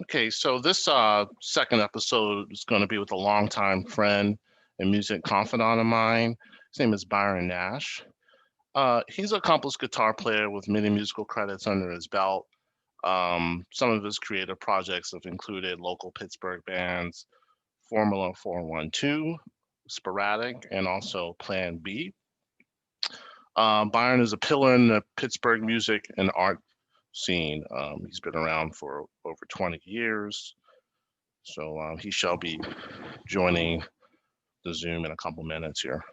Okay, so this second episode is going to be with a longtime friend and music confidant of mine. His name is Byron Nash. He's an accomplished guitar player with many musical credits under his belt. Some of his creative projects have included local Pittsburgh bands Formula 412, Sporadic, and also Plan B. Byron is a pillar in the Pittsburgh music and art scene. He's been around for over 20 years. So he shall be joining the Zoom in a couple minutes here.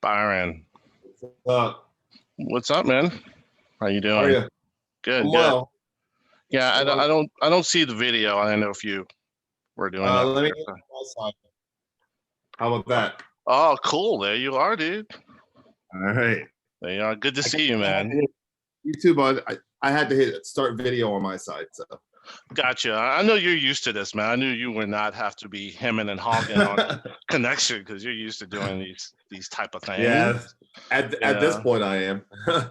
Byron, Uh, what's up, man? How you how are doing? you? Good, I'm good. well. Yeah, I don't, So, I don't, I don't see the video. I don't know if you were doing that. let me get on my side. How about that? Oh, cool. There you are, dude. All right. There you are. Good to I see you, I had to man. hit, you too, bud. I had to hit start video on my side. So Gotcha. I know you're used to this, man. I knew you would not have to be hemming and hawking on the connection because you're used to doing these type of things. yeah, at this Yeah, point I am.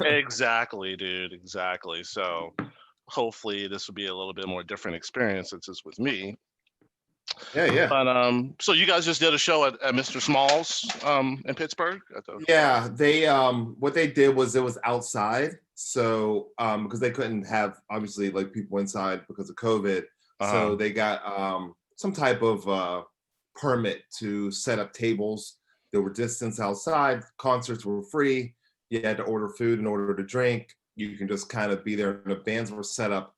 exactly, dude. Exactly. So hopefully this will be a little bit more different experience since it's with me. Yeah. But so you guys just did a show at Mr. Small's in Pittsburgh at the Yeah, they what they did was it was outside. So because they couldn't have obviously like people inside because of COVID. uh So they got some type of permit to set up tables. There were distance outside, concerts were free. You had to order food in order to drink. You can just kind of be there. And the bands were set up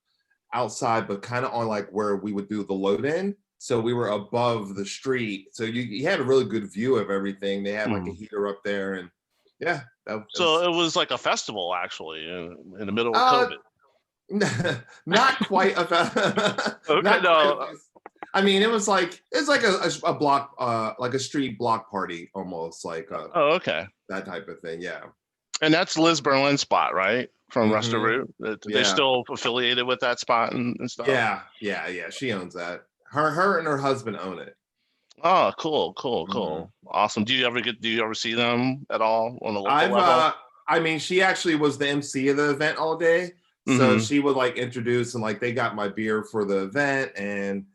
outside, but kind of on like where we would do the load in. So we were above the street. So you had a really good view of everything. They had like a mhm. heater up there, and yeah, that So was it was like a festival actually in the middle of uh COVID. not quite a Okay, not quite a no. I mean, it's like a block like a street block party almost like Oh, okay. that type of thing. Yeah. And that's Liz Berlin's spot, right? From Rusty hmm Root. They're Yeah. still affiliated with that spot and stuff. Yeah. She owns that. Her and her husband own it. Oh, cool, cool, hmm cool. Awesome. Do you ever see them at all on a local I've level? I mean, she actually was the MC of the event all day. So Mm-hmm. she would like introduce and like they got my beer for the event. And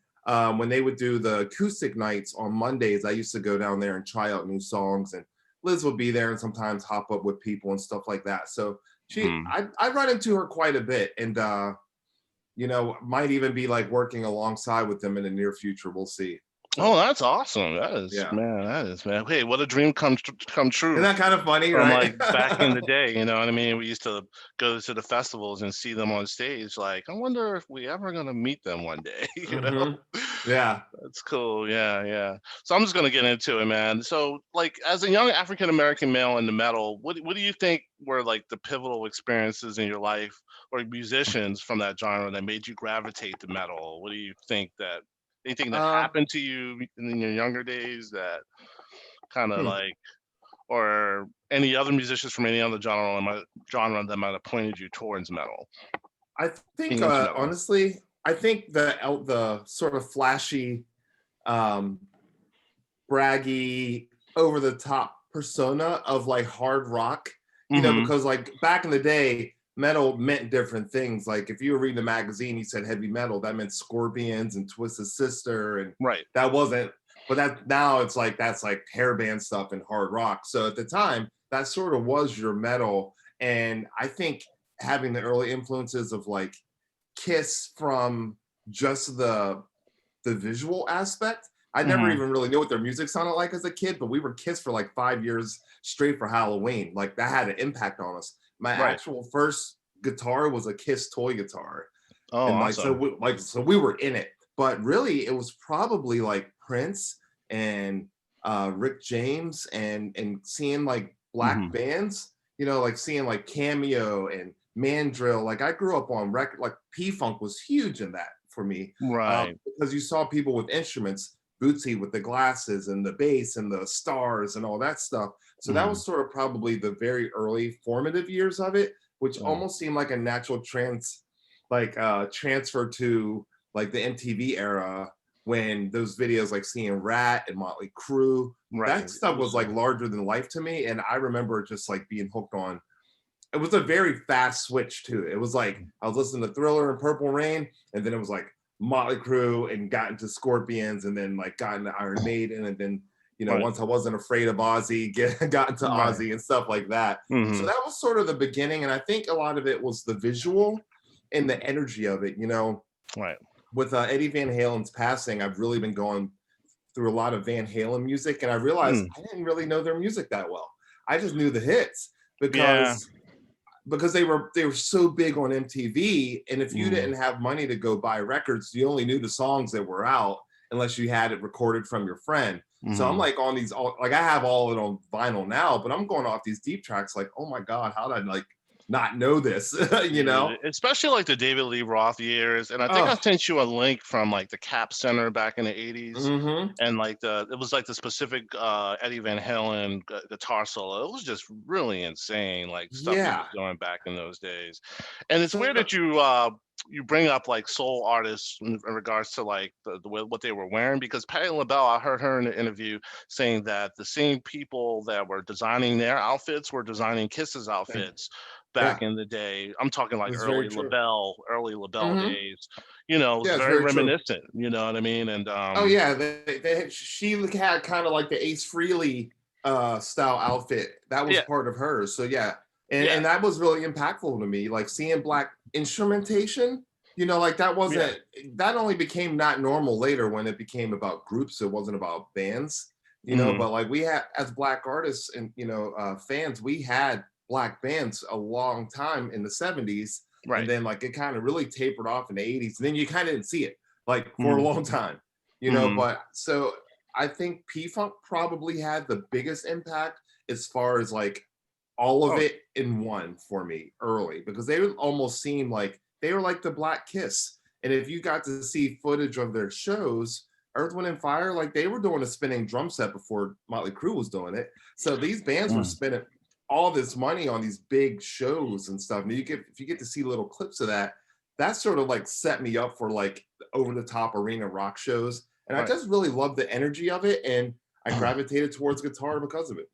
when they would do the acoustic nights on Mondays, I used to go down there and try out new songs. And Liz would be there and sometimes hop up with people and stuff like that. So Hmm. I run into her quite a bit, and might even be like working alongside with them in the near future. We'll see. Oh, So that's awesome. That is, yeah, man, that is, man. Hey, what a dream come isn't true that kind of funny, from right? like back in the day, you know what I mean? We used to go to the festivals and see them on stage. Like, I wonder if we ever gonna meet them one day, you know? hmm Yeah. That's cool. Yeah, yeah. So I'm just gonna get into it, man. So, like, as a young African American male in the metal, what do you think were like the pivotal experiences in your life or musicians from that genre that made you gravitate to metal? What do you think that anything that Uh, happened to you in your younger days that kind of hmm. like, or any other musicians from any other genre that might have pointed you towards metal, I think being into metal? honestly, I think the sort of flashy, um, braggy, over the top persona of like hard rock, Mm-hmm. because like back in the day, metal meant different things. Like if you were reading a magazine, you said heavy metal, that meant Scorpions and Twisted Sister, and Right. that wasn't. But that now it's like that's like hair band stuff and hard rock. So at the time, that sort of was your metal, and I think having the early influences of like Kiss from just the visual aspect. I never Mm-hmm. even really knew what their music sounded like as a kid, but we were Kiss for like 5 years straight for Halloween. Like that had an impact on us. My Right. actual first guitar was a Kiss toy guitar, Oh, and like awesome. so we were in it. But really, it was probably like Prince and Rick James and seeing like black Mm-hmm. bands. Like seeing like Cameo and Mandrill. Like I grew up on record. Like P Funk was huge in that for me, Right. because you saw people with instruments, Bootsy with the glasses and the bass and the stars and all that stuff. So that Mm-hmm. was sort of probably the very early formative years of it, which Yeah. almost seemed like a natural transfer to like the MTV era, when those videos like seeing Rat and Motley Crue, Right. that stuff was like larger than life to me. And I remember just like being hooked on. It was a very fast switch too. It was like I was listening to Thriller and Purple Rain, and then it was like Motley Crue, and got into Scorpions, and then like got into Iron Maiden, and then Right. once I wasn't afraid of Ozzy, got into Right. Ozzy and stuff like that. So Mm-hmm. that was sort of the beginning, and I think a lot of it was the visual and the energy of it. Right. With Eddie Van Halen's passing, I've really been going through a lot of Van Halen music, and I realized Mm. I didn't really know their music that well. I just knew the hits Yeah. because they were so big on MTV, and if you Mm. didn't have money to go buy records, you only knew the songs that were out unless you had it recorded from your friend. So I'm Mm-hmm. like on these like I have all of it on vinyl now, but I'm going off these deep tracks like, oh my God, how did I like not know this? you know? Dude, especially like the David Lee Roth years, and I think I Oh, sent you a link from like the Cap Center back in the '80s, mm-hmm. and like it was like the specific Eddie Van Halen guitar solo. It was just really insane, like stuff he was Yeah. doing back in those days. And it's So weird that you bring up like soul artists in regards to like what they were wearing, because Patti LaBelle, I heard her in the interview saying that the same people that were designing their outfits were designing Kiss's outfits back yeah, in the day. I'm talking like it's very true. Early LaBelle Mm-hmm. days. It was Yeah, it's very very true. reminiscent. You know what I mean? And Oh yeah, she had kind of like the Ace Frehley style outfit. That was yeah, part of hers. So yeah, and yeah, and that was really impactful to me. Like seeing black instrumentation, like yeah. that only became not normal later when it became about groups. It wasn't about bands. Hmm. But like we had as black artists and fans, we had black bands a long time in the 70s, and Right. then like it kind of really tapered off in the 80s. And then you kind of didn't see it like for a Hmm. long time. Hmm. But so I think P Funk probably had the biggest impact as far as like all of Oh, it in one for me early, because they would almost seem like they were like the Black Kiss. And if you got to see footage of their shows, Earth, Wind, and Fire, like they were doing a spinning drum set before Motley Crue was doing it. So these bands were mm. spending all this money on these big shows and stuff. And if you get to see little clips of that, that sort of like set me up for like over the top arena rock shows. And I Right. just really loved the energy of it. And I gravitated towards guitar because of it.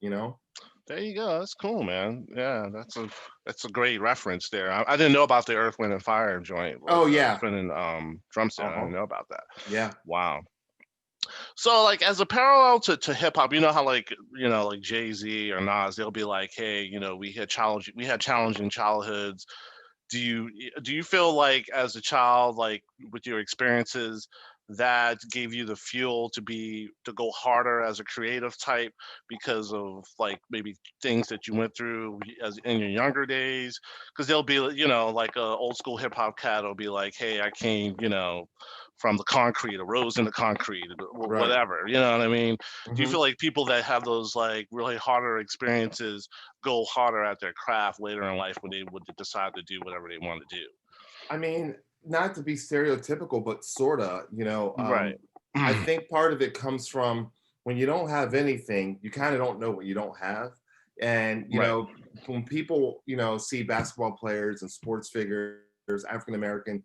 There you go. That's cool, man. Yeah, that's a great reference there. I didn't know about the Earth, Wind, and Fire joint with Oh yeah. spinning drum set. I Uh-huh. didn't know about that. Yeah. Wow. So like as a parallel to hip hop, you know how like like Jay-Z or Nas, they'll be like, hey, we had challenging childhoods. Do you feel like as a child, like with your experiences, that gave you the fuel to go harder as a creative type because of like maybe things that you went through as in your younger days? Because they'll be like a old school hip hop cat will be like, hey, I came from the concrete, or rose in the concrete, or Right. whatever. You know what I mean? Do you Hmm. feel like people that have those like really harder experiences go harder at their craft later in life when they would decide to do whatever they want to do? I mean, not to be stereotypical, but sorta, Right. I think part of it comes from when you don't have anything, you kind of don't know what you don't have. And, Right. when people, see basketball players and sports figures, African American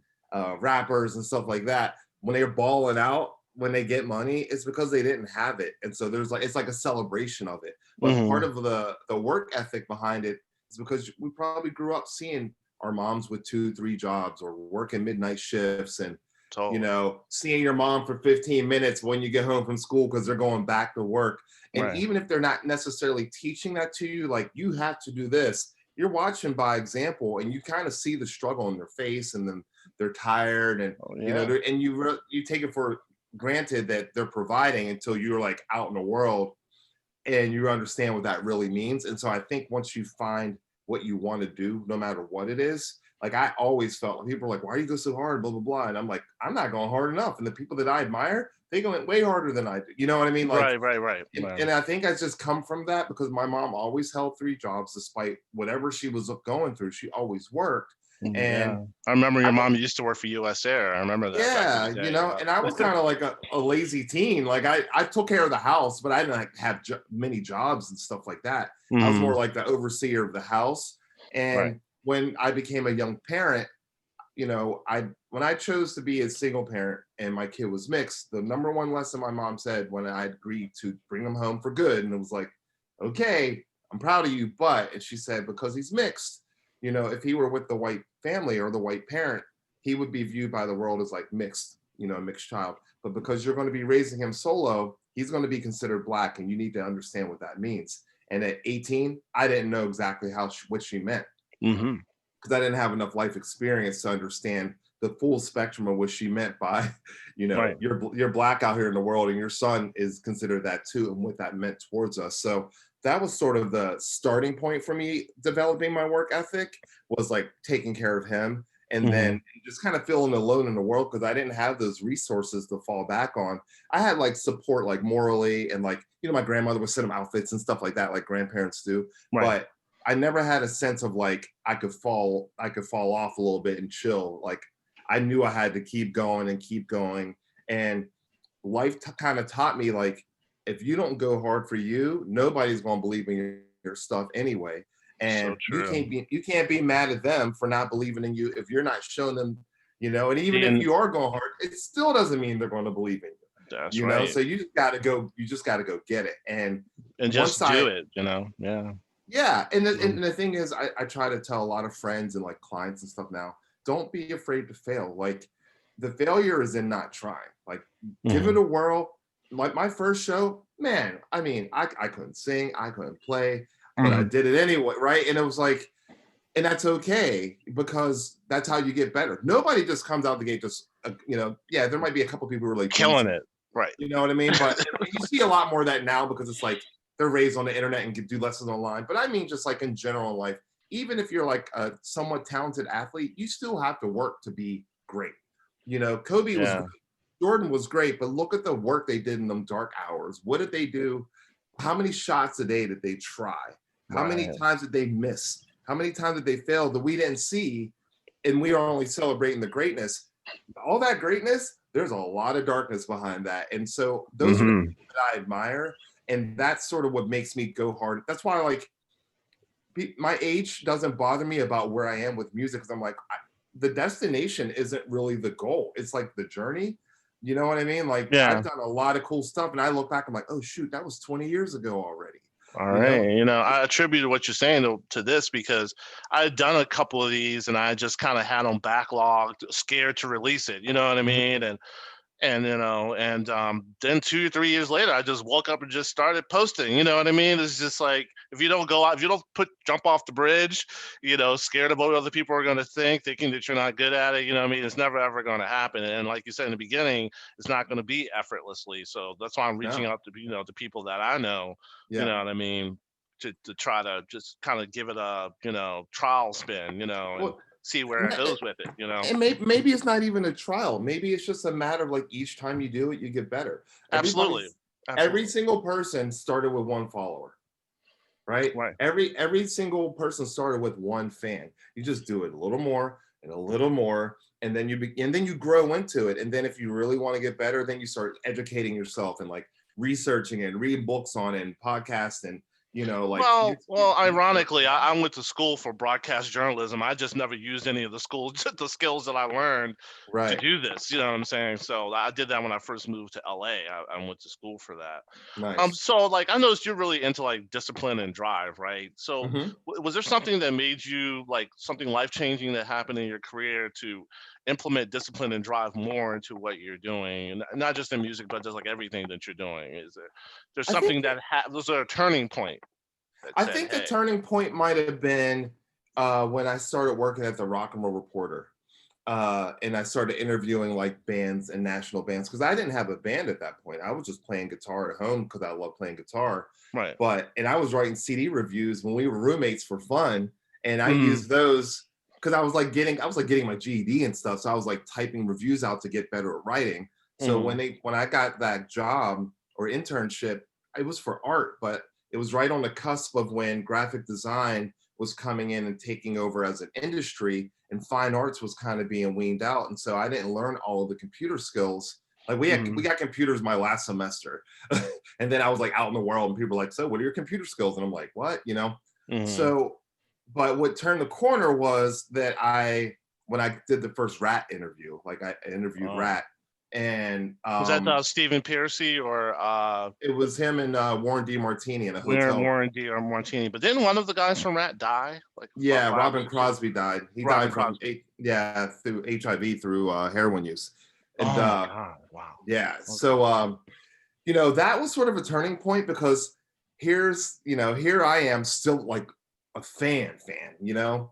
rappers and stuff like that, when they're balling out, when they get money, it's because they didn't have it. And so there's like, it's like a celebration of it. But Hmm. part of the work ethic behind it is because we probably grew up seeing our moms with 2, 3 jobs or working midnight shifts, and Totally. seeing your mom for 15 minutes when you get home from school because they're going back to work. And Right. even if they're not necessarily teaching that to you, like you have to do this, you're watching by example, and you kind of see the struggle in their face, and then they're tired, and Oh, yeah. and you take it for granted that they're providing until you're like out in the world and you understand what that really means. And so I think once you find what you want to do, no matter what it is, like I always felt like people are like, why do you go so hard? Blah, blah, blah. And I'm like, I'm not going hard enough. And the people that I admire, they go way harder than I do. You know what I mean? Like, Right. Right. Right. Right. and I think I just come from that because my mom always held 3 jobs despite whatever she was going through. She always worked. And Yeah. I remember your I mom used to work for US Air. I remember that back in yeah, the day. and I was kind of like a lazy teen. Like I took care of the house, but I didn't like have many jobs and stuff like that. I was Hmm. more like the overseer of the house. Right. And when I became a young parent, I when I chose to be a single parent and my kid was mixed, the number one lesson my mom said when I agreed to bring him home for good, and it was like, okay, I'm proud of you, but, and she said, because he's mixed, if he were with the white family or the white parent, he would be viewed by the world as like mixed, a mixed child. But because you're going to be raising him solo, he's going to be considered black, and you need to understand what that means. And at 18, I didn't know exactly what she meant Hmm. because I didn't have enough life experience to understand the full spectrum of what she meant by, Right. you're black out here in the world, and your son is considered that too, and what that meant towards us. So that was sort of the starting point for me developing my work ethic, was like taking care of him, and Hmm. then just kind of feeling alone in the world because I didn't have those resources to fall back on. I had like support, like morally, and like, my grandmother would send him outfits and stuff like that, like grandparents do. Right. But I never had a sense of like I could fall off a little bit and chill. Like I knew I had to keep going and keep going. And life kind of taught me, like, if you don't go hard for you, nobody's going to believe in your stuff anyway. So And true. you can't be mad at them for not believing in you if you're not showing them, and even if And you are going hard, it still doesn't mean they're going to believe in that's you. right. So you just got to go get it. And And once just I do it. Yeah. yeah, and Mhm. the thing is, I try to tell a lot of friends and like clients and stuff now, don't be afraid to fail. Like the failure is in not trying. Like give it Mhm. a whirl. Like my first show, man, I mean, I couldn't sing, I couldn't play, but I Mhm. did it anyway, right? And it was like, and that's okay because that's how you get better. Nobody just comes out the gate just, yeah, there might be a couple people who are like Killing decent, it. Right. you know what I mean? But you see a lot more of that now because it's like they're raised on the internet and can do lessons online. But I mean, just like in general in life, even if you're like a somewhat talented athlete, you still have to work to be great. Kobe was Yeah. great, Jordan was great, but look at the work they did in them dark hours. What did they do? How many shots a day did they try? How many Right. times did they miss? How many times did they fail that we didn't see? And we are only celebrating the greatness. All that greatness, there's a lot of darkness behind that. And so those are the Mhm. people that I admire. And that's sort of what makes me go hard. That's why, like, my age doesn't bother me about where I am with music because I'm like, the destination isn't really the goal. It's like the journey. You know what I mean? Like, I've Yeah. done a lot of cool stuff, and I look back, I'm like, oh, shoot, that was 20 years ago already. All You know? right. I attributed what you're saying to this because I had done a couple of these and I just kind of had them backlogged, scared to release it. You know what I Mhm. mean? And then 2 or 3 years later I just woke up and just started posting. You know what I mean? It's just like, if you don't go out, if you don't jump off the bridge, scared about what other people are going to think, thinking that you're not good at it, what I mean, it's never ever going to happen. And like you said in the beginning, it's not going to be effortlessly. So that's why I'm reaching No. out to to people that I know, you Yeah. know what I mean, to try to just kind of give it a trial spin, and Well, see where and it goes with it. and maybe it's not even a trial. Maybe it's just a matter of like each time you do it, you get better. Absolutely. Every Absolutely. single person started with one follower, right? Right. Every single person started with one fan. You just do it a little more and a little more, and then and then you grow into it. And then if you really want to get better, then you start educating yourself and like researching and reading books on it and podcasts, and Like Well, ironically, I went to school for broadcast journalism. I just never used any of the the skills that I learned to right. do this. You know what I'm saying? So I did that when I first moved to LA. I went to school for that. Nice. So like I noticed you're really into like discipline and drive, right? So Hmm. was there something that made you like something life changing that happened in your career to implement discipline and drive more into what you're doing, and not just in music, but just like everything that you're doing? Is there's I think something that was there a turning point that I said, think the "Hey, turning point might have been when I started working at the Rock and Roll Reporter. And I started interviewing like bands and national bands because I didn't have a band at that point. I was just playing guitar at home because I love playing guitar. right, And I was writing CD reviews when we were roommates for fun, and I mm, used those because I was like getting my GED and stuff. So I was like typing reviews out to get better at writing. So mm, when I got that job or internship, it was for art, but it was right on the cusp of when graphic design was coming in and taking over as an industry, and fine arts was kind of being weaned out. And so I didn't learn all of the computer skills. Like we mm, got computers my last semester. And then I was like out in the world and people were like, so what are your computer skills? And I'm like, what? mm." So, but what turned the corner was that when I did the first Rat interview, like I interviewed Oh. Rat, and Was that Stephen Piercy or it was him and Warren D. Martini in a Warren hotel. Warren D or Martini? But didn't one of the guys from Rat die like Yeah, 5 years Robin ago? Crosby died. He Robin died from Crosby. through HIV through heroin use. And Oh my God! Wow. yeah, Okay. so that was sort of a turning point because here I am still like a fan,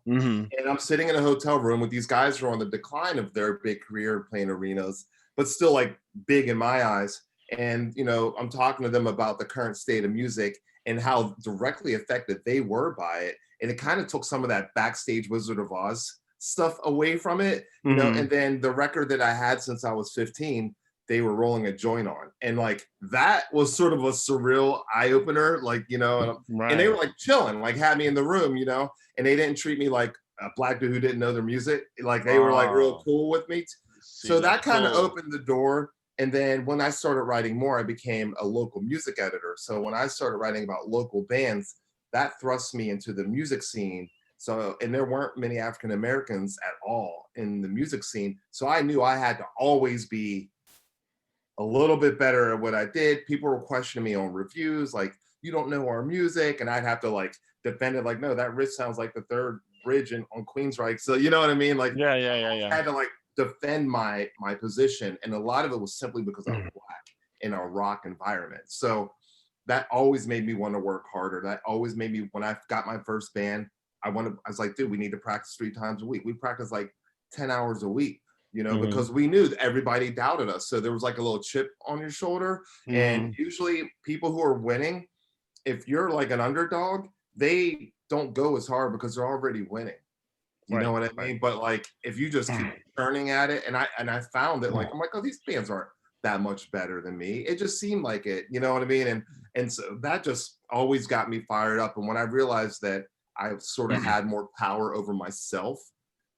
Hmm. and I'm sitting in a hotel room with these guys who are on the decline of their big career playing arenas, but still like big in my eyes. And I'm talking to them about the current state of music and how directly affected they were by it. And it kind of took some of that backstage Wizard of Oz stuff away from it. Hmm. And then the record that I had since I was 15, they were rolling a joint on. And like that was sort of a surreal eye opener, and they were Right. like chilling, like had me in the room, and they didn't treat me like a black dude who didn't know their music. Like they were like real Oh, cool with me. see, So that's that kind of cool. opened the door. And then when I started writing more, I became a local music editor. So when I started writing about local bands, that thrust me into the music scene. So, and there weren't many African Americans at all in the music scene. So I knew I had to always be a little bit better at what I did. People were questioning me on reviews, like, you don't know our music. And I'd have to like defend it, like, no, that riff sounds like the third bridge on Queensryche. So you know what I mean? Like Yeah, yeah, yeah, yeah. I had to like defend my position. And a lot of it was simply because I was Mm. black in a rock environment. So that always made me want to work harder. That always made me, when I got my first band, I was like, dude, we need to practice 3 times a week. We practice like 10 hours a week, Mhm, because we knew that everybody doubted us. So there was like a little chip on your shoulder. And mhm. usually people who are winning, if you're like an underdog, they don't go as hard because they're already winning. You know Right, what I right. mean? But like if you just keep churning at it, and I found that, like, I'm like, oh, these bands aren't that much better than me. It just seemed like it, you know what I mean? And so that just always got me fired up. And when I realized that I sort of had more power over myself,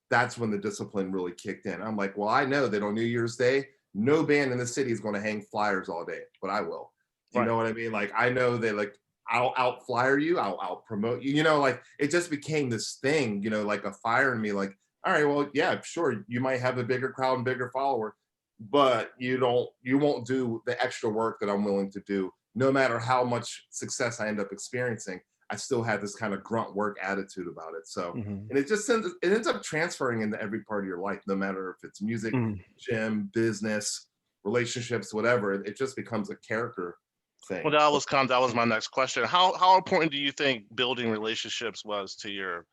that's when the discipline really kicked in. I'm like, well, I know that on New Year's Day, no band in the city is going to hang flyers all day, but I will. Do you know Right. what I mean? Like, I know that, like, I'll out flyer you, I'll out promote you, like it just became this thing, like a fire in me. Like, all right, well, yeah, sure, you might have a bigger crowd and bigger follower, but you won't do the extra work that I'm willing to do, no matter how much success I end up experiencing. I still had this kind of grunt work attitude about it. So, Mhm, and it ends up transferring into every part of your life, no matter if it's music, mhm. gym, business, relationships, whatever. It just becomes a character Well, thing. that was my next question. How important do you think building relationships was to your,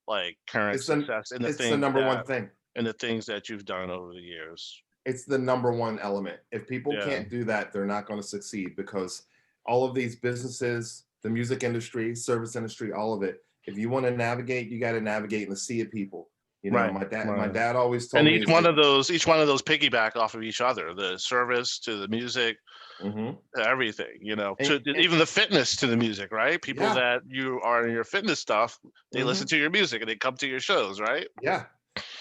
like, current It's the success it's the number one thing. and the things that you've done over the years? It's the number one element. If people Yeah. can't do that, they're not going to succeed, because all of these businesses, the music industry, service industry, all of it, if you want to navigate, you got to navigate in the sea of people. Right, My right. dad always And told me, each he's one like, of those piggyback off of each other, the service to the music, mm-hmm. everything, to And even the fitness to the music, right? People yeah, that you are in your fitness stuff, they listen mm-hmm. to your music and they come to your shows, right? Yeah.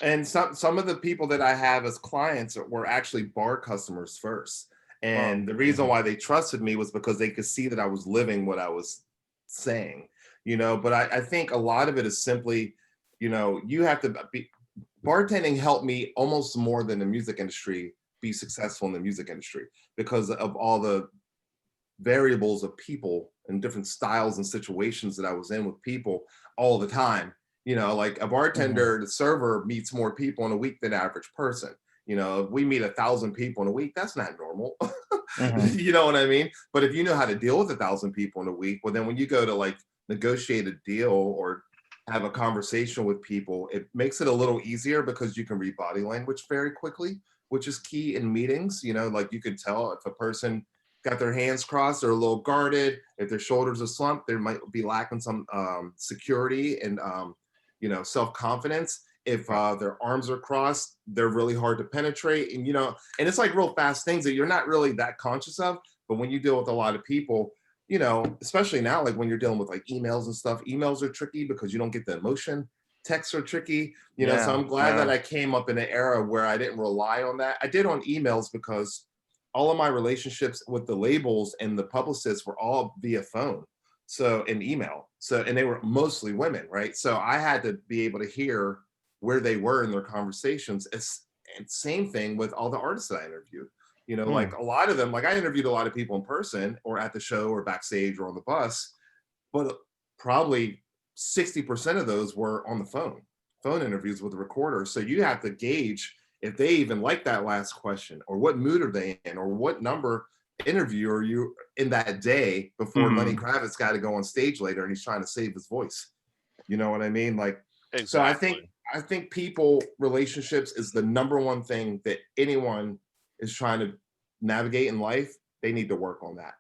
And some of the people that I have as clients were actually bar customers first. Wow. And the reason Mhm. why they trusted me was because they could see that I was living what I was saying, but I think a lot of it is simply, you have to be, bartending helped me almost more than the music industry be successful in the music industry because of all the variables of people and different styles and situations that I was in with people all the time. Like a Mhm. bartender, the server meets more people in a week than the average person. If we meet 1,000 people in a week, that's not normal. Mhm. You know what I mean? But if you know how to deal with 1,000 people in a week, well, then when you go to like negotiate a deal or have a conversation with people, it makes it a little easier because you can read body language very quickly, which is key in meetings. Like you can tell if a person got their hands crossed, they're a little guarded. If their shoulders are slumped, they might be lacking some security and self-confidence. If Right. their arms are crossed, they're really hard to penetrate. And it's like real fast things that you're not really that conscious of. But when you deal with a lot of people, especially now, like when you're dealing with like emails and stuff, emails are tricky because you don't get the emotion. Texts are tricky, so Yeah. I'm glad that Yeah. I came up in an era where I didn't rely on that. I did on emails because all of my relationships with the labels and the publicists were all via phone. So in email. And they were mostly women, right? So I had to be able to hear where they were in their conversations. And same thing with all the artists that I interviewed. Hmm. Like a lot of them, like I interviewed a lot of people in person or at the show or backstage or on the bus, but probably 60% of those were on the phone interviews with the recorder. So you have to gauge if they even like that last question or what mood are they in or what number interview are you in that day before Lenny Hmm. Kravitz got to go on stage later and he's trying to save his voice. You know what I mean? Like, so Exactly. I think people relationships is the number one thing that anyone is trying to navigate in life. They need to work on that.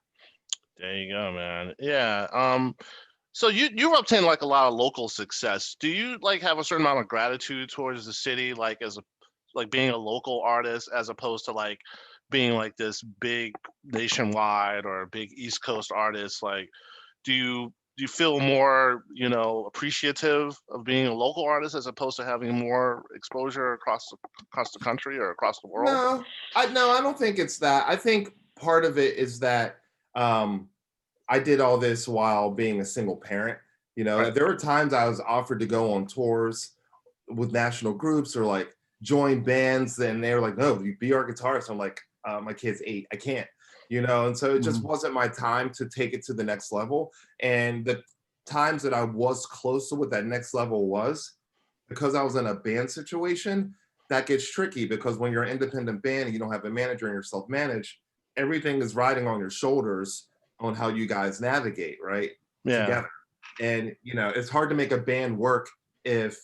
There you go, man. Yeah. So you've obtained like a lot of local success. Do you like have a certain amount of gratitude towards the city, like as a like being a local artist as opposed to like being like this big nationwide or a big East Coast artist? Like, do you feel more, appreciative of being a local artist as opposed to having more exposure across the country or across the world? No, I don't think it's that. I think part of it is that um I did all this while being a single parent. Right. There were times I was offered to go on tours with national groups or like join bands, and they were like, "No, you be our guitarist." I'm like, "My kid's 8, I can't." And so it just Mhm. wasn't my time to take it to the next level. And the times that I was close to what that next level was, because I was in a band situation, that gets tricky because when you're an independent band and you don't have a manager and you're self-managed, everything is riding on your shoulders on how you guys navigate, right? Yeah. Together. And it's hard to make a band work if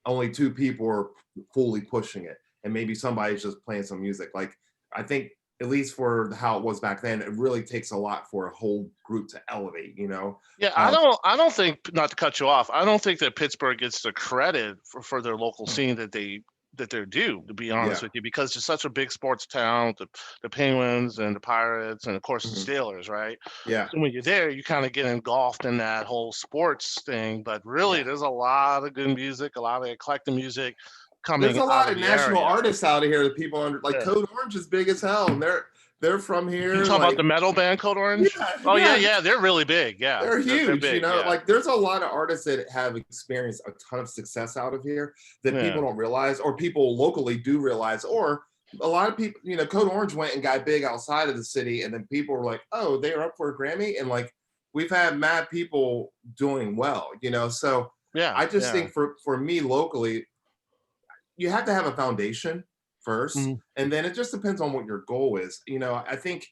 only two people are fully pushing it and maybe somebody's just playing some music. Like I think at least for how it was back then, it really takes a lot for a whole group to elevate. Yeah, I Um, don't I don't think, not to cut you off, I don't think that Pittsburgh gets the credit for their local scene that they're due, to be honest yeah. with you, because it's such a big sports town, the Penguins and the Pirates and of course the Mhm. Steelers, right? Yeah. So when you're there, you kind of get engulfed in that whole sports thing, but really Yeah. there's a lot of good music, a lot of eclectic music There's coming a out lot of of the national area. artists out of here that people under like Yeah. Code Orange is big as hell. And they're from You here. talking about Like, the metal band Code Orange? yeah, Oh yeah, yeah. yeah, they're really big. Yeah, They're they're huge, big. Yeah, like there's a lot of artists that have experienced a ton of success out of here that people yeah, don't realize, or people locally do realize, or a lot of people, Code Orange went and got big outside of the city, and then people were like, oh, they are up for a Grammy, and like we've had mad people doing well. So yeah, I just yeah. think for me locally, you have to have a foundation first, Mhm. and then it just depends on what your goal is. I think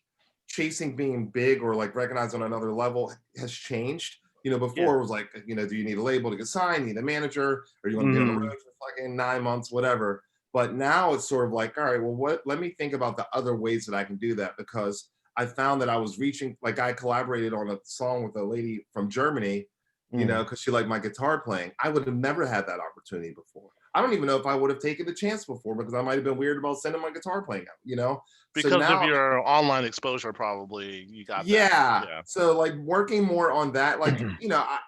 chasing being big or like recognized on another level has changed. Yeah. Before it was like, do you need a label to get signed? You need a manager? Or you want to be on the road Mhm. for fucking 9 months, whatever. But now it's sort of like, all right, well, let me think about the other ways that I can do that, because I found that I was reaching, like I collaborated on a song with a lady from Germany, Mhm. because she liked my guitar playing. I would have never had that opportunity before. I don't even know if I would have taken the chance before, because I might have been weird about sending my guitar playing out. So Because of now, your online exposure, probably you got that. yeah. Yeah. So like working more on that, like,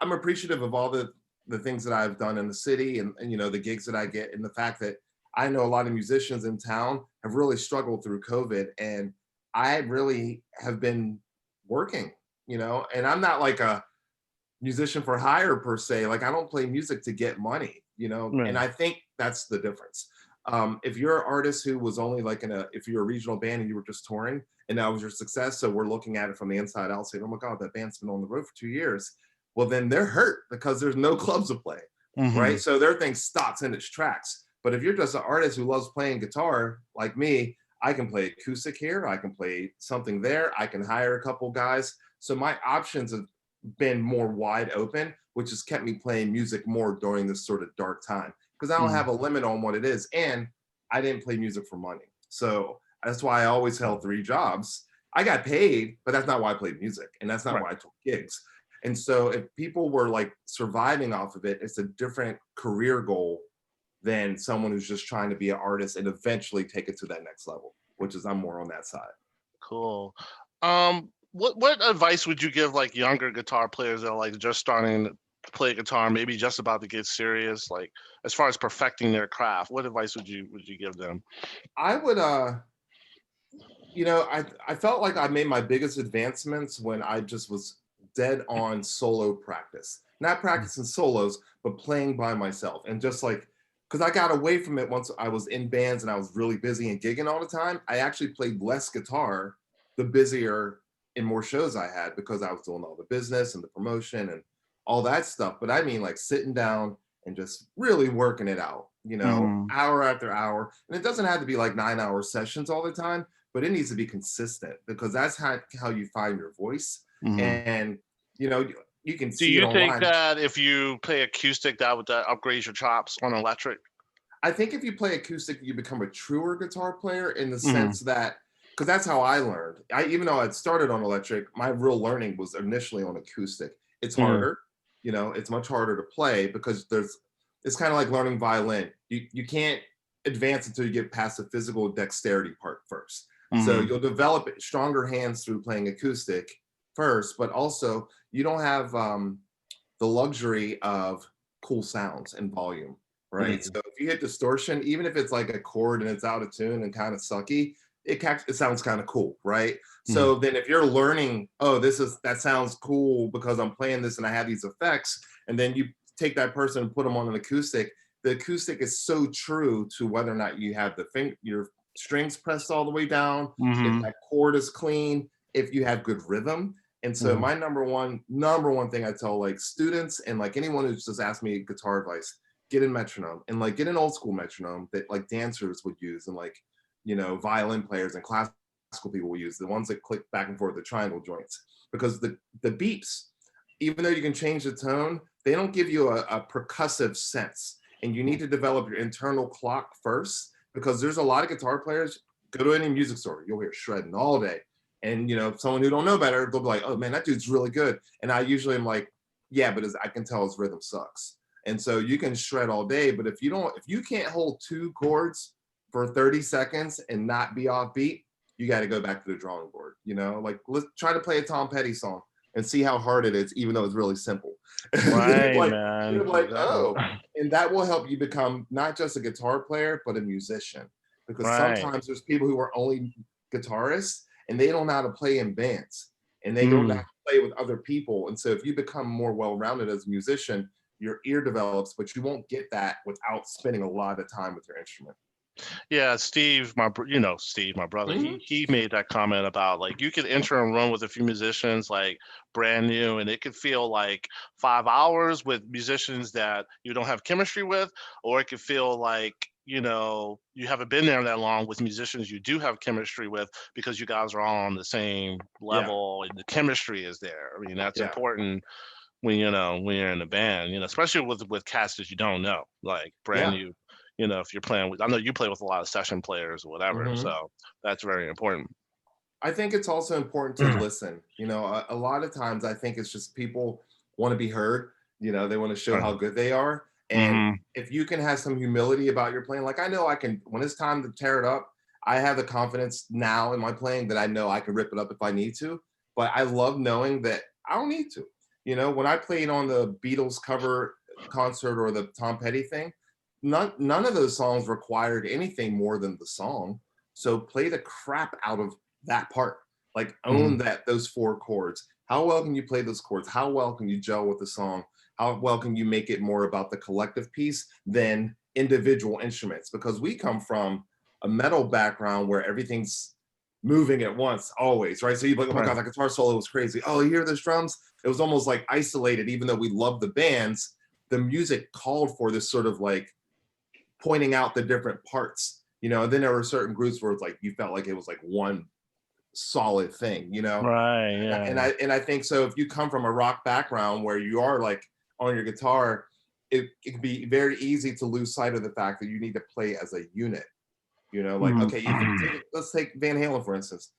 I'm appreciative of all the things that I've done in the city, and the gigs that I get, and the fact that I know a lot of musicians in town have really struggled through COVID, and I really have been working, and I'm not like a musician for hire per se. Like I don't play music to get money, and Right. I think that's the difference. If you're an artist who was only like if you're a regional band and you were just touring and that was your success, so we're looking at it from the inside out saying, oh my God, that band's been on the road for 2 years. Well, then they're hurt because there's no clubs to play, right? Hmm. So their thing stops in its tracks. But if you're just an artist who loves playing guitar like me, I can play acoustic here, I can play something there, I can hire a couple guys. So my options have been more wide open, which has kept me playing music more during this sort of dark time because I don't Hmm. have a limit on what it is. And I didn't play music for money. So that's why I always held 3 jobs. I got paid, but that's not why I played music. And that's not Right. why I took gigs. And so if people were like surviving off of it, it's a different career goal than someone who's just trying to be an artist and eventually take it to that next level, which is I'm more on that side. Cool. What advice would you give like younger guitar players that are like just starting to play guitar, maybe just about to get serious, like as far as perfecting their craft? What advice would you give them? I would I felt like I made my biggest advancements when I just was dead on solo practice. Not practicing solos, but playing by myself. And just like, because I got away from it once I was in bands and I was really busy and gigging all the time, I actually played less guitar the busier and more shows I had because I was doing all the business and the promotion and all that stuff. But I mean, like sitting down and just really working it out, Hmm. hour after hour. And it doesn't have to be like 9 hour sessions all the time, but it needs to be consistent because that's how you find your voice. Hmm. And you know, you can Do see it you think online. that if you play acoustic, that upgrades your chops on electric? I think if you play acoustic, you become a truer guitar player in the Hmm. sense that because that's how I learned. Even though I'd started on electric, my real learning was initially on acoustic. It's Yeah. harder, it's much harder to play because it's kind of like learning violin. You can't advance until you get past the physical dexterity part first. So Hmm. you'll develop stronger hands through playing acoustic first, but also you don't have the luxury of cool sounds and volume, right? Hmm. So if you hit distortion, even if it's like a chord and it's out of tune and kind of sucky, it sounds kind of cool, right? Hmm. So then if you're learning, oh, that sounds cool because I'm playing this and I have these effects, and then you take that person and put them on an acoustic, the acoustic is so true to whether or not you have your strings pressed all the way down, if Hmm. that chord is clean, if you have good rhythm. And so Hmm. my number one thing I tell like students and like anyone who's just asked me guitar advice, get in metronome and like get an old school metronome that like dancers would use and like, violin players and classical people will use, the ones that click back and forth, the triangle joints. Because the beeps, even though you can change the tone, they don't give you a percussive sense. And you need to develop your internal clock first because there's a lot of guitar players, go to any music store, you'll hear shredding all day. And someone who don't know better, they'll be like, "Oh man, that dude's really good." And I usually am like, "Yeah, but I can tell his rhythm sucks." And so you can shred all day, but if you can't hold 2 chords for 30 seconds and not be off beat, you got to go back to the drawing board. Like let's try to play a Tom Petty song and see how hard it is, even though it's really simple. Right, Like man. you're like, Exactly. oh, and that will help you become not just a guitar player, but a musician. Because Right. sometimes there's people who are only guitarists and they don't know how to play in bands and they don't know how Mm. to play with other people. And so if you become more well-rounded as a musician, your ear develops, but you won't get that without spending a lot of time with your instrument. Yeah, Steve, Steve, my brother, he Mhm. he made that comment about like you could enter a room with a few musicians like brand new and it could feel like 5 hours with musicians that you don't have chemistry with, or it could feel like, you haven't been there that long with musicians you do have chemistry with because you guys are all on the same Yeah, level and the chemistry is there. I mean, that's yeah, important when you're in a band, especially with cast that you don't know, like brand yeah. new. If you're playing with, I know you play with a lot of session players or whatever, Mhm. so that's very important. I think it's also important to listen. A lot of times I think it's just people want to be heard. They want to show how good they are. And Mm-hmm. if you can have some humility about your playing, like I know I can, when it's time to tear it up, I have the confidence now in my playing that I know I can rip it up if I need to. But I love knowing that I don't need to. When I played on the Beatles cover concert or the Tom Petty thing, none of those songs required anything more than the song. So play the crap out of that part, like Hmm. own those 4 chords, How well can you play those chords? How well can you gel with the song? How well can you make it more about the collective piece than individual instruments? Because we come from a metal background where everything's moving at once always, right? So you're like, oh my God, that guitar solo was crazy. Oh, you hear those drums? It was almost like isolated, even though we love the bands, the music called for this sort of like pointing out the different parts, and then there were certain groups where it's like, you felt like it was like one solid thing, Right. Yeah. And I think so if you come from a rock background where you are like on your guitar, it can be very easy to lose sight of the fact that you need to play as a unit. Like, okay, let's take Van Halen, for instance.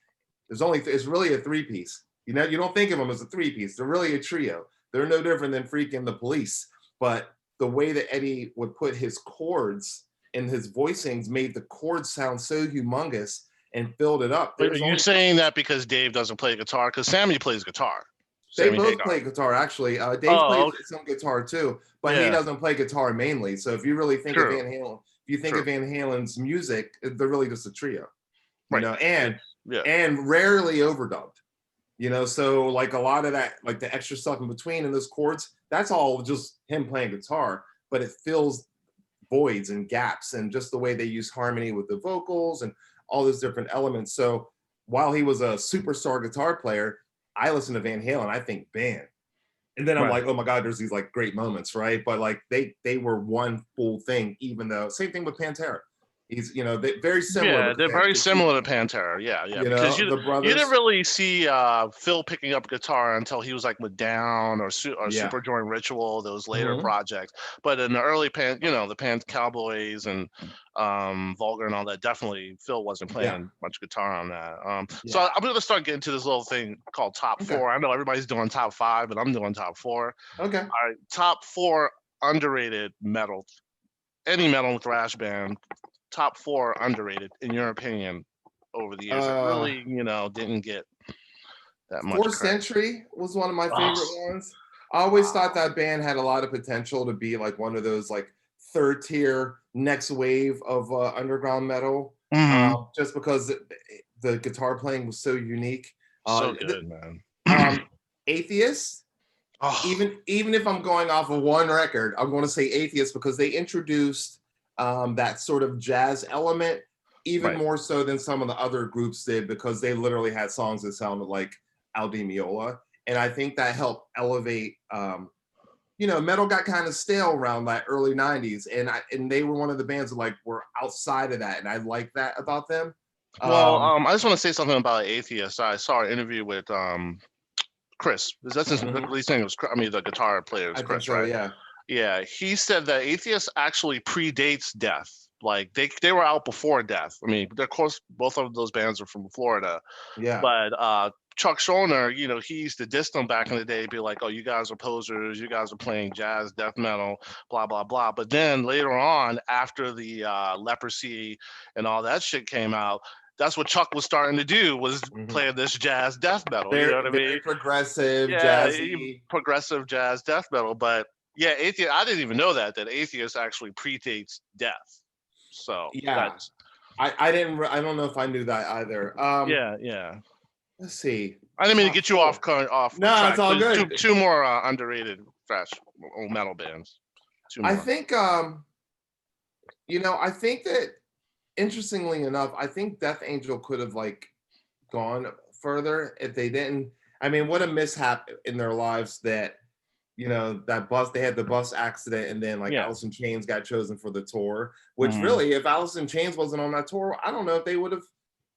It's really a three-piece. You don't think of them as a three-piece. They're really a trio. They're no different than freaking the Police. But the way that Eddie would put his chords and his voicings made the chords sound so humongous and filled it up. Are you saying that because Dave doesn't play guitar? Because Sammy plays guitar. They both play guitar, actually. Dave plays some guitar too, but he doesn't play guitar mainly. So if you really think of Van Halen, if you think of Van Halen's music, they're really just a trio, and rarely overdubbed. So like a lot of that, like the extra stuff in between and those chords, that's all just him playing guitar, but it fills voids and gaps and just the way they use harmony with the vocals and all those different elements. So while he was a superstar guitar player, I listen to Van Halen, I think band. And then I'm like, oh my God, there's these like great moments, right? But like they were one full thing, even though same thing with Pantera. He's, they very similar. Yeah, they're very similar to Pantera. Yeah. Because you didn't really see Phil picking up guitar until he was like with Down or Superjoint Ritual, those later projects. But in the early the Cowboys and Vulgar and all that, definitely Phil wasn't playing much guitar on that. So I'm going to start getting to this little thing called top four. I know everybody's doing top five, but I'm doing top four. Okay. All right, top four underrated metal, any metal thrash band. Top four underrated, in your opinion, over the years. It really, didn't get that much. Fourth Century was one of my favorite ones. I always thought that band had a lot of potential to be like one of those like third tier next wave of underground metal, just because the guitar playing was so unique. So good, man. Atheist. Even if I'm going off of one record, I'm going to say Atheist because they introduced that sort of jazz element even more so than some of the other groups did, because they literally had songs that sounded like Al Di Meola. And I think that helped elevate, metal got kind of stale around that early 90s. And they were one of the bands that like were outside of that. And I like that about them. Well, I just want to say something about Atheist. I saw an interview with Chris. That's his lead singer. The guitar player is Chris, right? Yeah. Yeah, he said that Atheist actually predates Death. Like they were out before Death. I mean, of course, both of those bands are from Florida. Yeah. But Chuck Schuldiner, he used to diss them back in the day, be like, "Oh, you guys are posers. You guys are playing jazz, death metal, blah blah blah." But then later on, after the Leprosy and all that shit came out, that's what Chuck was starting to do, was playing this jazz death metal. You know what I mean? Progressive, jazzy. Progressive jazz death metal. But yeah, Atheist, I didn't even know that Atheist actually predates Death. So yeah, I don't know if I knew that either. Yeah. Let's see. I didn't mean to get you off. No, track. It's all good. Two more underrated thrash metal bands. I think, I think that, interestingly enough, I think Death Angel could have like gone further if they didn't. I mean, what a mishap in their lives that, that bus, they had the bus accident, and then like Alice in Chains got chosen for the tour, which really, if Alice in Chains wasn't on that tour, I don't know if they would have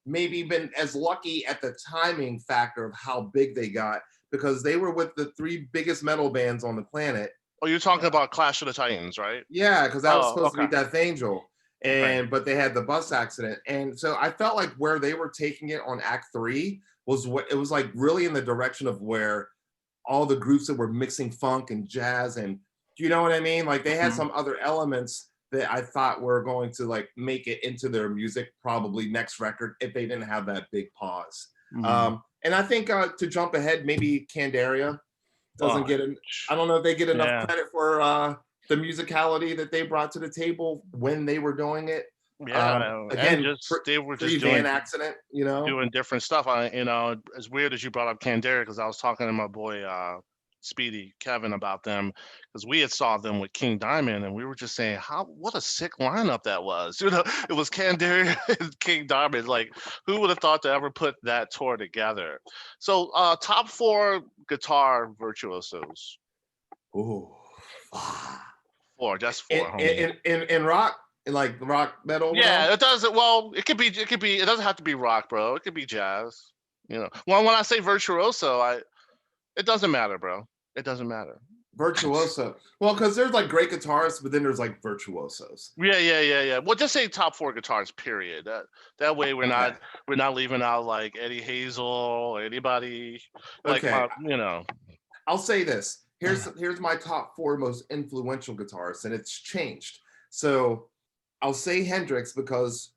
maybe been as lucky at the timing factor of how big they got, because they were with the three biggest metal bands on the planet. Oh, you're talking about Clash of the Titans, right? Yeah, because that was supposed to be Death Angel. But they had the bus accident. And so I felt like where they were taking it on Act 3 was what it was like, really in the direction of where all the groups that were mixing funk and jazz, and you know what I mean? Like they had some other elements that I thought were going to like make it into their music, probably next record, if they didn't have that big pause. And I think to jump ahead, maybe Candaria doesn't get I don't know if they get enough credit for the musicality that they brought to the table when they were doing it. Yeah, and Again, just they were just pre-van accident, you know. doing different stuff. As weird as you brought up Canberra, because I was talking to my boy Speedy Kevin about them, because we had saw them with King Diamond, and we were just saying what a sick lineup that was. It was Canberra and King Diamond. Like, who would have thought to ever put that tour together? So, top four guitar virtuosos. Ooh. Four, just four, homie. In rock, in like rock metal. Yeah, it doesn't. Well, it could be. It doesn't have to be rock, bro. It could be jazz. Well, when I say virtuoso, it doesn't matter, bro. It doesn't matter. Virtuoso. Well, because there's like great guitarists, but then there's like virtuosos. Yeah. Well, just say top four guitars. Period. That way we're not leaving out like Eddie Hazel or anybody. Like, Okay. I'll say this. Here's my top four most influential guitarists, and it's changed. So I'll say Hendrix because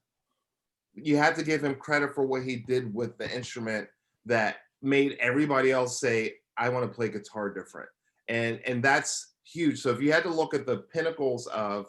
you have to give him credit for what he did with the instrument that made everybody else say, I want to play guitar different. And that's huge. So if you had to look at the pinnacles of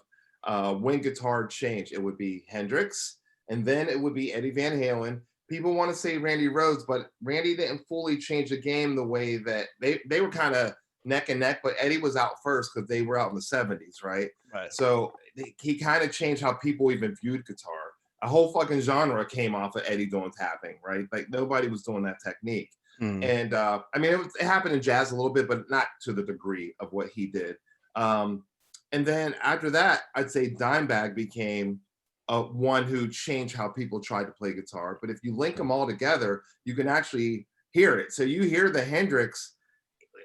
when guitar changed, it would be Hendrix, and then it would be Eddie Van Halen. People want to say Randy Rhoads, but Randy didn't fully change the game the way that they were kind of neck and neck, but Eddie was out first because they were out in the 70s, right? Right. So he kind of changed how people even viewed guitar. A whole fucking genre came off of Eddie doing tapping, right? Like nobody was doing that technique. And it happened in jazz a little bit, but not to the degree of what he did. And then after that, I'd say Dimebag became one who changed how people tried to play guitar. But if you link them all together, you can actually hear it. So you hear the Hendrix,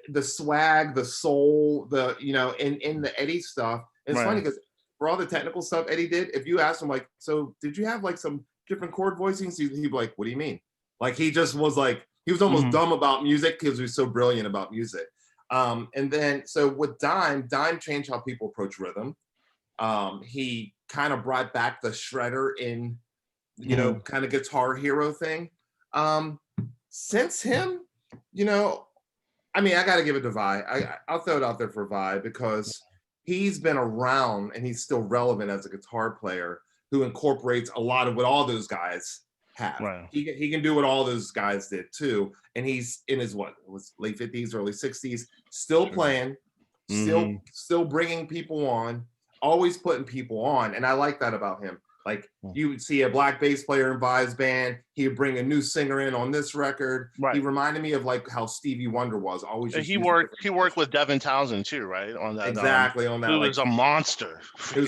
the swag, the soul, in the Eddie stuff. And it's funny because for all the technical stuff Eddie did, if you ask him like, so did you have like some different chord voicings? He'd be like, what do you mean? Like he just was like, he was almost dumb about music because he was so brilliant about music. And then, so with Dime changed how people approach rhythm. He kind of brought back the shredder in, kind of guitar hero thing. Since him, I got to give it to Vi. I'll throw it out there for Vi because he's been around and he's still relevant as a guitar player who incorporates a lot of what all those guys have. Right. He can do what all those guys did too. And he's in his late 50s, early 60s, still playing, still bringing people on, always putting people on. And I like that about him. Like you would see a black bass player in Vi's band, he would bring a new singer in on this record. Right. He reminded me of like how Stevie Wonder was always. He worked with Devin Townsend too, right? On that exactly on that. Who was a monster. And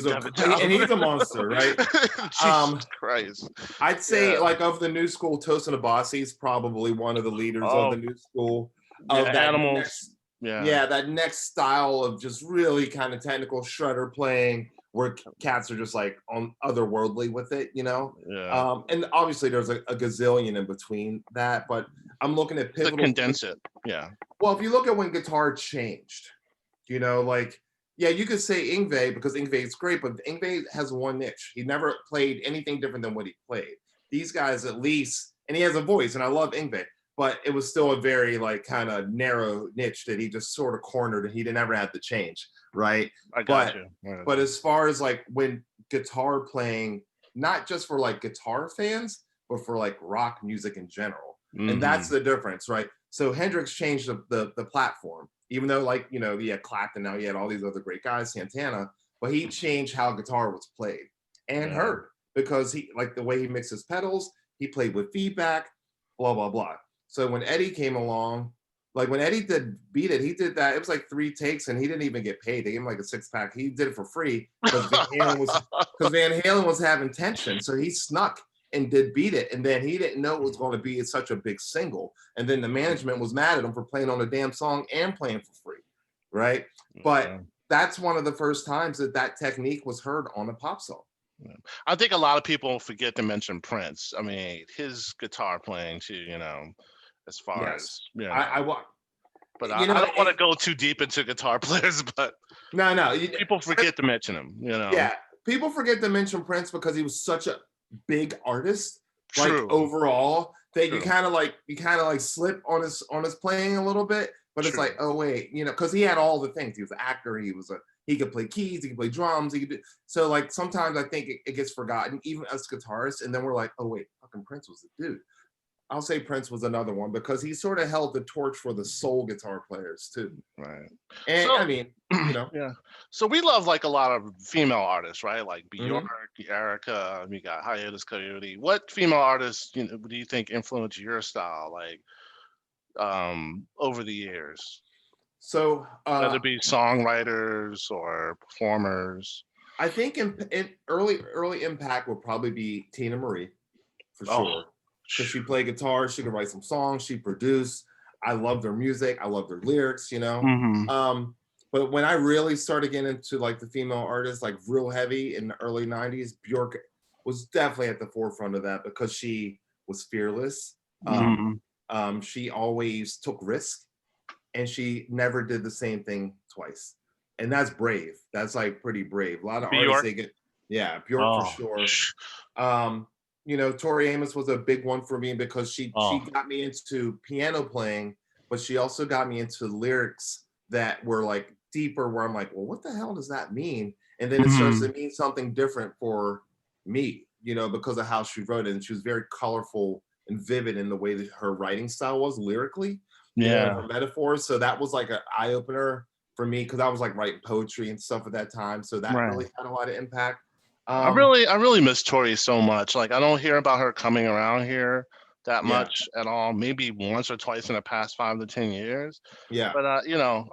he's a monster, right? Jesus Christ. I'd say like of the new school, Tosin Abasi's probably one of the leaders of the new school. Of that Animals. That next style of just really kind of technical shredder playing, where cats are just like on otherworldly with it, Yeah. And obviously there's a gazillion in between that, but I'm looking at pivotal. To condense it, yeah. Well, if you look at when guitar changed, you could say Yngwie because Yngwie is great, but Yngwie has one niche. He never played anything different than what he played. These guys at least, and he has a voice, and I love Yngwie, but it was still a very like kind of narrow niche that he just sort of cornered, and he didn't ever have to change. Right. But as far as like when guitar playing, not just for like guitar fans, but for like rock music in general. And that's the difference, right? So Hendrix changed the platform, even though like, he had Clapton, now he had all these other great guys, Santana, but he changed how guitar was played and heard because he like the way he mixed his pedals, he played with feedback, blah, blah, blah. So when Eddie came along, like when Eddie did Beat It, he did that. It was like 3 takes and he didn't even get paid. They gave him like a 6-pack. He did it for free because Van Halen was having tension. So he snuck and did Beat It. And then he didn't know it was going to be such a big single. And then the management was mad at him for playing on the damn song and playing for free. Right. But that's one of the first times that technique was heard on a pop song. I think a lot of people forget to mention Prince. I mean, his guitar playing too, as far as I want, but I don't want to go too deep into guitar players. But no, people forget to mention him. Yeah, people forget to mention Prince because he was such a big artist. True. Like overall, that you kind of like slip on his playing a little bit. But it's like, oh wait, because he had all the things. He was an actor. He could play keys. He could play drums. So like sometimes I think it gets forgotten, even us guitarists. And then we're like, oh wait, fucking Prince was the dude. I'll say Prince was another one because he sort of held the torch for the soul guitar players too. Right. And So I mean, yeah. So we love like a lot of female artists, right? Like Bjork, Mhm. Erica, we got Hiatus Coyote. What female artists, do you think influenced your style, like over the years? So Whether it be songwriters or performers. I think in early impact would probably be Tina Marie for Oh, sure, because she played guitar, she could write some songs, she produced. I loved her music, I loved her lyrics. mm-hmm. But when I really started getting into like the female artists, like real heavy in the early '90s, Bjork was definitely at the forefront of that because she was fearless. Mm-hmm. She always took risk, and she never did the same thing twice. And that's brave. That's like pretty brave. A lot of artists Bjork. they get, yeah, Bjork for Oh, sure. Tori Amos was a big one for me because she got me into piano playing, but she also got me into lyrics that were like deeper, where I'm like, well, what the hell does that mean? And then it starts mm-hmm. to mean something different for me, because of how she wrote it. And she was very colorful and vivid in the way that her writing style was lyrically, and Yeah. her metaphors. So that was like an eye opener for me because I was like writing poetry and stuff at that time. So that Right. really had a lot of impact. I really miss Tori so much. Like I don't hear about her coming around here that Yeah, much at all. Maybe once or twice in the past 5 to 10 years. yeah, But I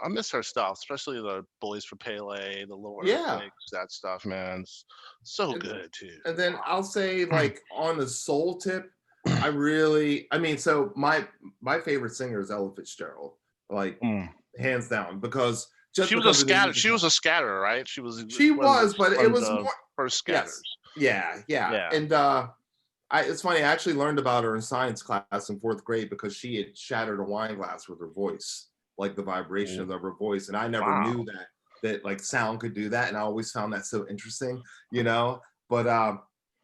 miss her stuff, especially the Boys for Pele, the Little yeah. Earthquakes, that stuff, man. It's so And, good too. and then I'll say like on the soul tip, so my favorite singer is Ella Fitzgerald, like Mm. hands down, because just She was a because of the scatter. music. She was a scatterer, right? She was She was, but one it of was the more. first Yes, scatters. yeah. Yeah. And it's funny. I actually learned about her in science class in fourth grade because she had shattered a wine glass with her voice, like the vibrations of her voice, and I never Wow. knew that like sound could do that, and I always found that so interesting. But I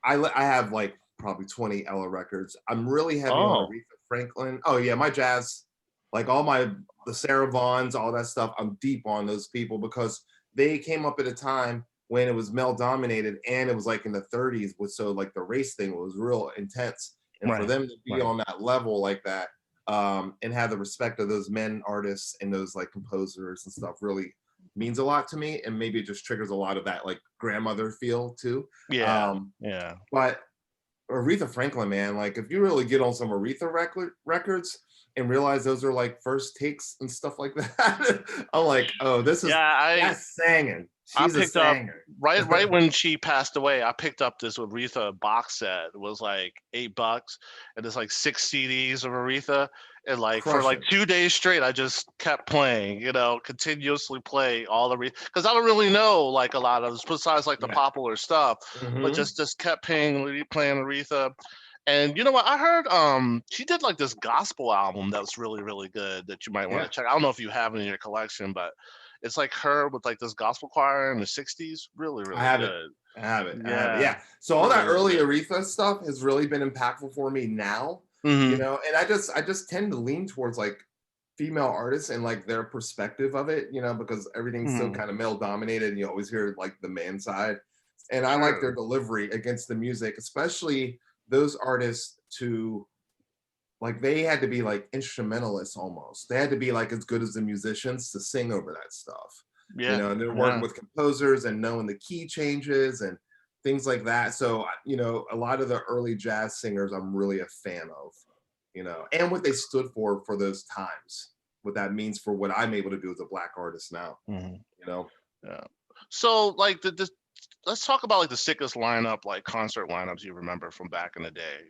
have like probably 20 Ella records. I'm really heavy on Oh. Aretha Franklin. Oh yeah, my jazz, like the Sarah Vaughns, all that stuff. I'm deep on those people because they came up at a time when it was male dominated and it was like in the 30s, so like the race thing was real intense, and for Right. them to be Right. on that level like that, and have the respect of those men artists and those like composers and stuff really means a lot to me, and maybe it just triggers a lot of that like grandmother feel too. Yeah. um Yeah. but Aretha Franklin, man, like if you really get on some Aretha records and realize those are like first takes and stuff like that, I'm like, oh, Yeah. that's singing. I She's a picked up singer. right when she passed away. I picked up this Aretha box set. It was like $8, and there's like 6 CDs of Aretha. And like for like Crushing. 2 days straight, I just kept playing. Continuously play all the because I don't really know like a lot of besides like the Yeah. popular stuff, but Hmm. just kept playing Aretha. And you know what? I heard she did like this gospel album that was really really good that you might want Yeah. to check. I don't know if you have it in your collection, but it's like her with like this gospel choir in the '60s. Really, I really have it. good. I have it. I have it. Yeah, Yeah. So all really, that really early good. Aretha stuff has really been impactful for me now, Hmm. and I just tend to lean towards like female artists and like their perspective of it, because everything's so Hmm. kind of male dominated and you always hear like the man side. And I like their Sure. delivery against the music, especially those artists to like they had to be like instrumentalists almost. They had to be like as good as the musicians to sing over that stuff, Yeah. and they're working Yeah. with composers and knowing the key changes and things like that. So, a lot of the early jazz singers I'm really a fan of, and what they stood for those times, what that means for what I'm able to do as a Black artist now, Hmm. you know? Yeah. So like let's talk about like the sickest lineup, like concert lineups you remember from back in the day.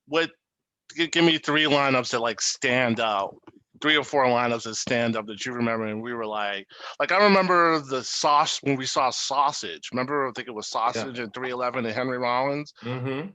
What give me 3 lineups that like stand out, 3 or 4 lineups that stand up that you remember, and we were like I remember the sauce when we saw Sausage. Remember, I think it was Yeah. Sausage and 311 and Henry Rollins. Hmm.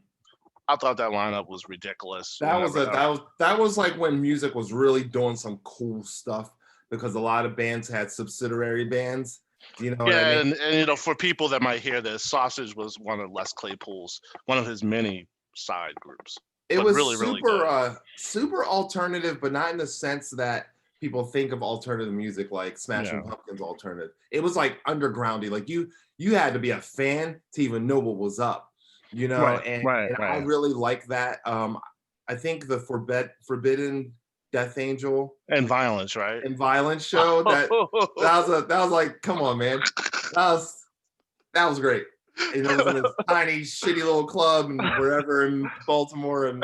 I thought that lineup was ridiculous. That was Whenever a that, that was like when music was really doing some cool stuff because a lot of bands had subsidiary bands. Do you know what I yeah, mean? and for people that might hear this, Sausage was one of Les Claypool's one of his many side groups. It but was really, really good. super alternative, but not in the sense that people think of alternative music like Smashing Yeah. Pumpkins alternative. It was like undergroundy. Like you had to be a fan to even know what was up, Right, and I really like that. I think the Forbidden Death Angel and violence, right? and Violence show that was like, come on, man. That was great. It was in this tiny, shitty little club and wherever in Baltimore and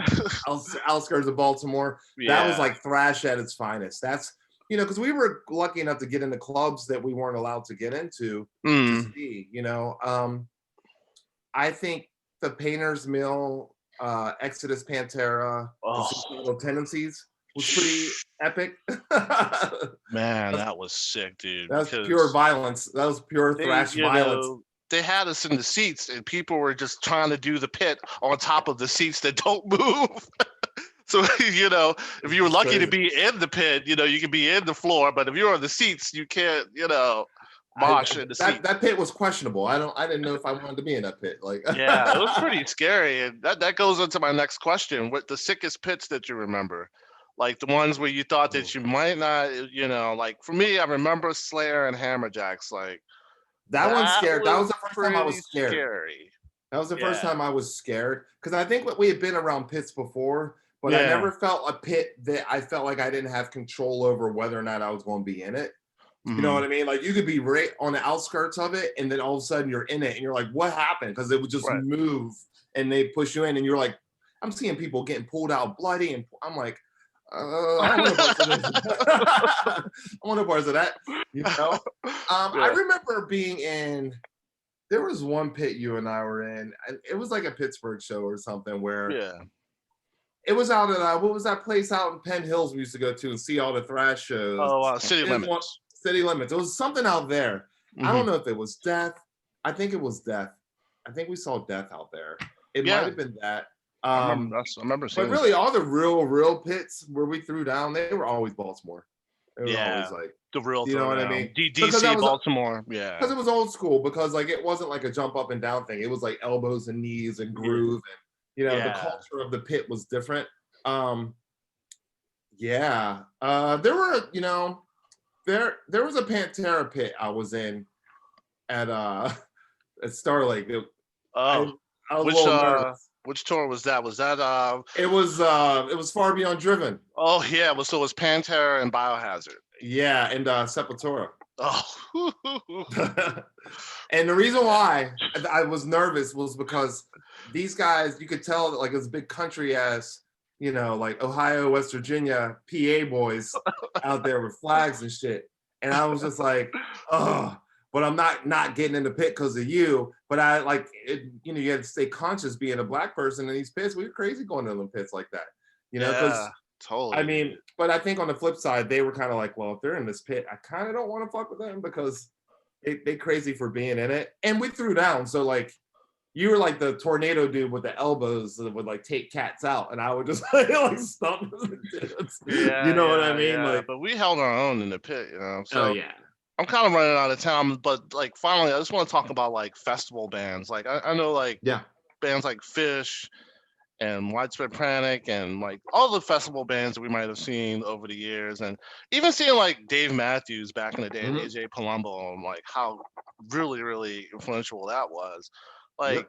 outskirts of Baltimore. That was Yeah. like thrash at its finest. That's because we were lucky enough to get into clubs that we weren't allowed to get into to Mm. see. I think the Painter's Mill, Exodus Pantera, and Oh, Suicidal Tendencies was pretty epic. man, that was sick, dude. That's pure Because violence. That was pure they, thrash violence. they had us in the seats, and people were just trying to do the pit on top of the seats that don't move. So, if you were It's lucky to crazy. be in the pit, you can be in the floor, but if you're on the seats, you can't, mosh in the seat. That pit was questionable. I didn't know if I wanted to be in that pit. Like, Yeah, it was pretty scary. And that goes into my next question. What the sickest pits that you remember? Like the ones where you thought that you might not, like for me, I remember Slayer and Hammerjacks. Like that one that scared. That was was the first time I pretty was scared. scary. That was the first Yeah. time I was scared because I think we had been around pits before, but I Yeah. never felt a pit that I felt like I didn't have control over whether or not I was going to be in it. You know what I mean? Like you could be right on the outskirts of it, and then all of a sudden you're in it, and you're like, "What happened?" Because it would just Right. move, and they push you in, and you're like, "I'm seeing people getting pulled out bloody," and I'm like, "I don't want to parts of this. I want no parts of that." Yeah. I remember being in. There was one pit you and I were in, and it was like a Pittsburgh show or something where Yeah. it was out at what was that place out in Penn Hills we used to go to and see all the thrash shows. Oh, City It was Limits. City Limits. It was something out there. I Mhm. don't know if it was Death. I think it was Death. I think we saw Death out there. It Yeah. might have been that. I remember seeing But really, that. all the real pits where we threw down, they were always Baltimore. They were always Yeah. like, The real you know what I throwdown. mean? Because DC, Baltimore. Yeah. because it was old school. Because like it wasn't like a jump up and down thing. It was like elbows and knees and groove, and the Yeah. culture of the pit was different. Yeah. There were, there was a Pantera pit I was in at at Star Lake. Oh, I was a little nervous. which tour was that? Was that It was Far Beyond Driven. Oh yeah, so it was Pantera and Biohazard. Yeah, and Sepultura. Oh. And the reason why I was nervous was because these guys, you could tell that like it was big country ass, like Ohio, West Virginia, PA boys out there with flags and shit. And I was just like, oh, but I'm not getting in the pit because of you. But I like it, you had to stay conscious being a black person in these pits. We were crazy going to them pits like that. Because Yeah, totally. I mean, but I think on the flip side, they were kind of like, well, if they're in this pit, I kind of don't want to fuck with them because they crazy for being in it. And we threw down. So like you were like the tornado dude with the elbows that would like take cats out, and I would just like stomp them. Yeah, you know what I mean? Yeah. Like, but we held our own in the pit, So oh yeah. I'm kind of running out of time, but like finally, I just want to talk about like festival bands. Like I know like bands like Fish and Widespread Panic and like all the festival bands that we might have seen over the years, and even seeing like Dave Matthews back in the day and AJ Palumbo, and like how really, really influential that was. Like,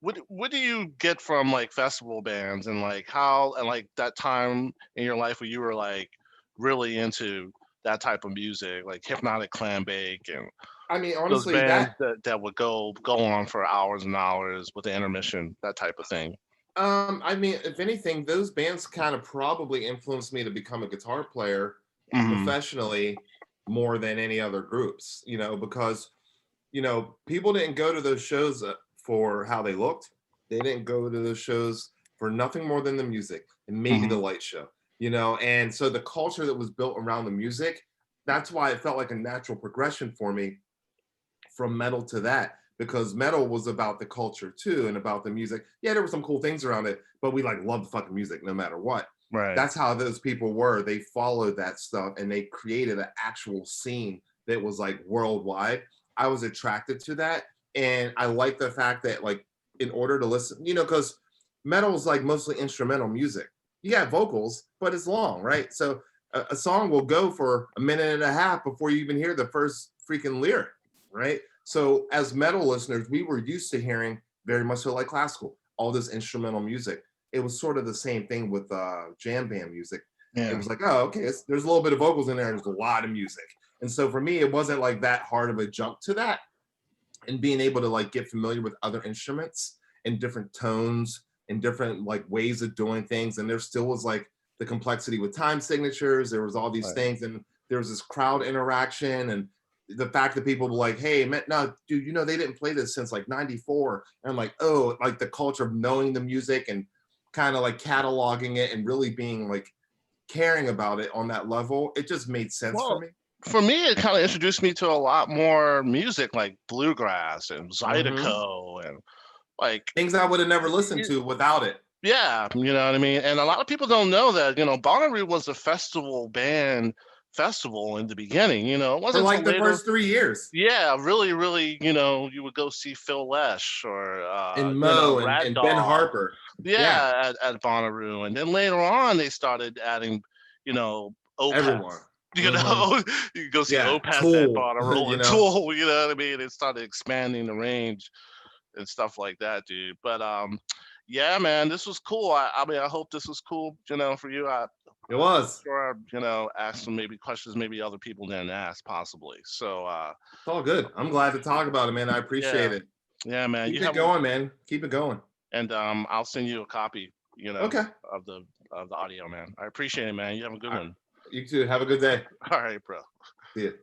what do you get from like festival bands and like how and like that time in your life where you were like really into that type of music, like Hypnotic Clambake and I mean, those honestly, bands that would go on for hours and hours with the intermission, that type of thing. I mean, if anything, those bands kind of probably influenced me to become a guitar player professionally more than any other groups, because people didn't go to those shows for how they looked. They didn't go to those shows for nothing more than the music and maybe the light show, and so the culture that was built around the music, that's why it felt like a natural progression for me from metal to that, because metal was about the culture too and about the music. Yeah, there were some cool things around it, but we like loved fucking music no matter what. Right. That's how those people were. They followed that stuff and they created an actual scene that was like worldwide. I was attracted to that. And I like the fact that like in order to listen, because metal is like mostly instrumental music. You got vocals, but it's long, right? So a song will go for a minute and a half before you even hear the first freaking lyric, right? So as metal listeners, we were used to hearing very much so like classical, all this instrumental music. It was sort of the same thing with jam band music. It Yeah. was like, oh, okay, there's a little bit of vocals in there, and there's a lot of music. And so for me, it wasn't like that hard of a jump to that. And being able to like get familiar with other instruments and different tones and different like ways of doing things. And there still was like the complexity with time signatures. There was all these Right. things, and there was this crowd interaction, and the fact that people were like, hey, man, no, dude, you know, they didn't play this since like 94. And I'm like, oh, like the culture of knowing the music and kind of like cataloging it and really being like caring about it on that level. It just made sense for Well, me. for me, it kind of introduced me to a lot more music like bluegrass and Mhm. zydeco and like, Things I would have never listened y- to without it. yeah, you know what I mean? And a lot of people don't know that, Bonnaroo was a festival band festival in the beginning, it For wasn't like until the later. first 3 years. Yeah, really, really, you would go see Phil Lesh or, And Mo Rat and Ben Dog. Harper. Yeah, Yeah, at Bonnaroo. And then later on, they started adding, Opeth. everyone. You Hmm. know, you could go see Yeah, Opeth at Tool, Bonnaroo you and know. Tool. You know what I mean? It started expanding the range and stuff like that, dude. But yeah, man, this was cool. I mean, I hope this was cool, for you. It I'm was. sure asked some maybe questions maybe other people didn't ask, possibly. So It's all good. I'm glad to talk about it, man. I appreciate yeah, it. yeah, man. You Keep it have going, man. Keep it going. and I'll send you a copy, Okay. of the audio, man. I appreciate it, man. You have a good All right. one. You too. Have a good day. All right, bro. See you.